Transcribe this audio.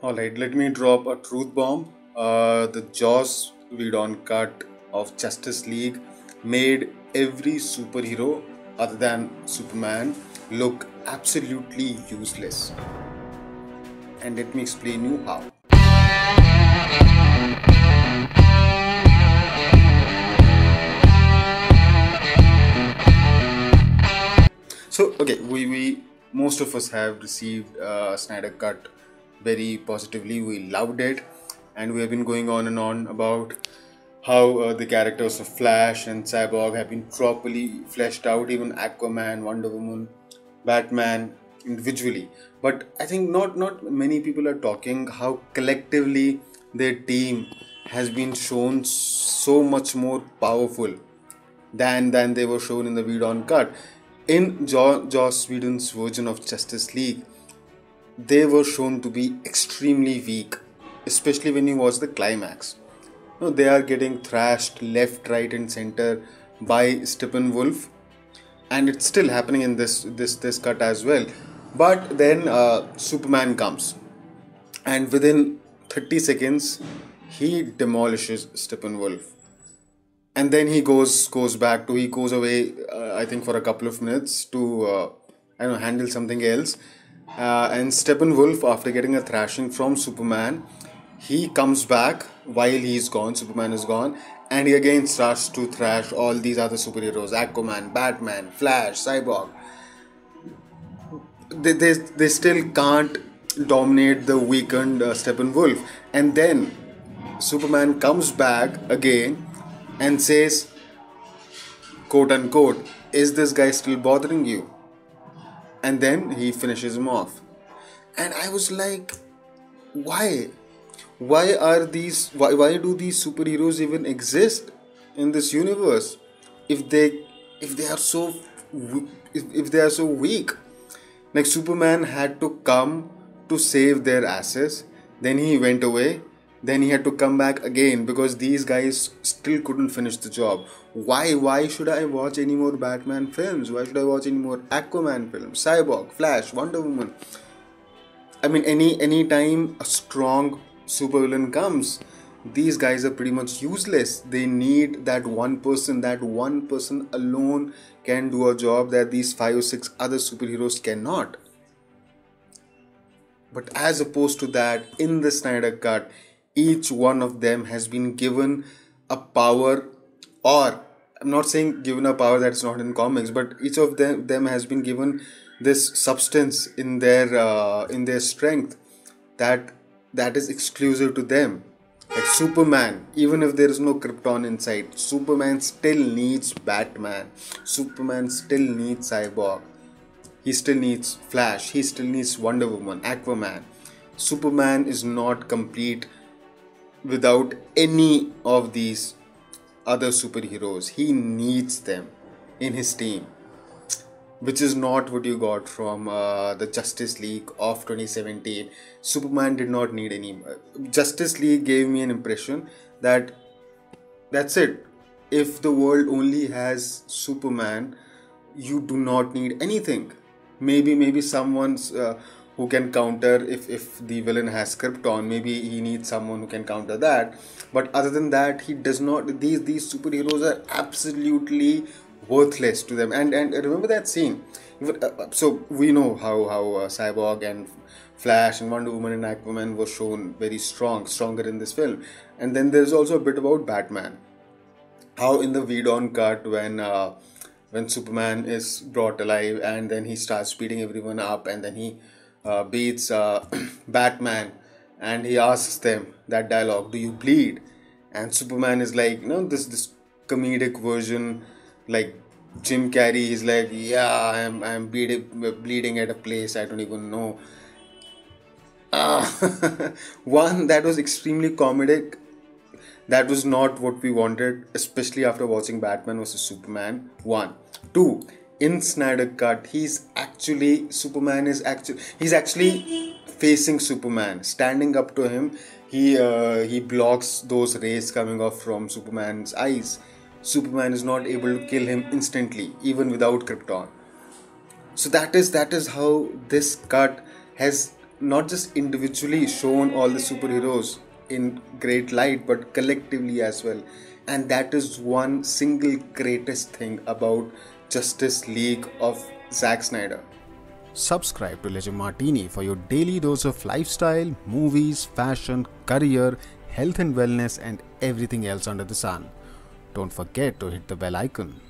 Alright, let me drop a truth bomb. The Joss Whedon cut of Justice League made every superhero other than Superman look absolutely useless. And let me explain you how. So, okay, we most of us have received Snyder Cut very positively. We loved it, and we have been going on and on about how the characters of Flash and Cyborg have been properly fleshed out. Even Aquaman, Wonder Woman, Batman individually. But I think not many people are talking how collectively their team has been shown so much more powerful than they were shown in the Whedon cut. In Joss Whedon's version of Justice League, they were shown to be extremely weak, especially when you watch the climax. No, they are getting thrashed left, right, and center by Steppenwolf, and it's still happening in this cut as well. But then Superman comes, and within 30 seconds, he demolishes Steppenwolf, and then he goes away. I think for a couple of minutes to I don't know, handle something else. And Steppenwolf, after getting a thrashing from Superman, he comes back while he's gone. Superman is gone, and he again starts to thrash all these other superheroes: Aquaman, Batman, Flash, Cyborg. They still can't dominate the weakened Steppenwolf, and then Superman comes back again and says, quote unquote, "Is this guy still bothering you?" And then he finishes him off. And I was like, why? Why do these superheroes even exist in this universe if they are so if they are so weak? Like, Superman had to come to save their asses, then he went away, then he had to come back again because these guys still couldn't finish the job. Why should I watch any more Batman films? Why should I watch any more Aquaman films, Cyborg, Flash, Wonder Woman? I mean, any time a strong supervillain comes, these guys are pretty much useless. They need that one person. That one person alone can do a job that these 5 or 6 other superheroes cannot. But as opposed to that, in the Snyder Cut, each one of them has been given a power, or I'm not saying given a power that's not in comics, but each of them has been given this substance in their strength that is exclusive to them. Like Superman, even if there is no Krypton inside, Superman still needs Batman. Superman still needs Cyborg. He still needs Flash. He still needs Wonder Woman, Aquaman. Superman is not complete without any of these other superheroes. He needs them in his team, which is not what you got from the Justice League of 2017. Superman did not need any. Justice League gave me an impression that that's it. If the world only has Superman, you do not need anything. Maybe someone's who can counter if the villain has Krypton. Maybe he needs someone who can counter that. But other than that, he does not. These superheroes are absolutely worthless to them. And remember that scene. So we know how Cyborg and Flash and Wonder Woman and Aquaman were shown very stronger in this film. And then there's also a bit about Batman. How in the Whedon cut, when Superman is brought alive and then he starts beating everyone up, and then he beats Batman, and he asks them that dialogue, "Do you bleed?" And Superman is like, this comedic version, like Jim Carrey is like, "Yeah, I'm bleeding at a place I don't even know." One, that was extremely comedic. That was not what we wanted, especially after watching Batman vs Superman 1. 2, in Snyder Cut, he's actually facing Superman, standing up to him. He blocks those rays coming off from Superman's eyes. Superman is not able to kill him instantly, even without Krypton. So that is how this cut has not just individually shown all the superheroes in great light, but collectively as well. And that is one single greatest thing about Justice League of Zack Snyder. Subscribe to Legend Martini for your daily dose of lifestyle, movies, fashion, career, health and wellness, and everything else under the sun. Don't forget to hit the bell icon.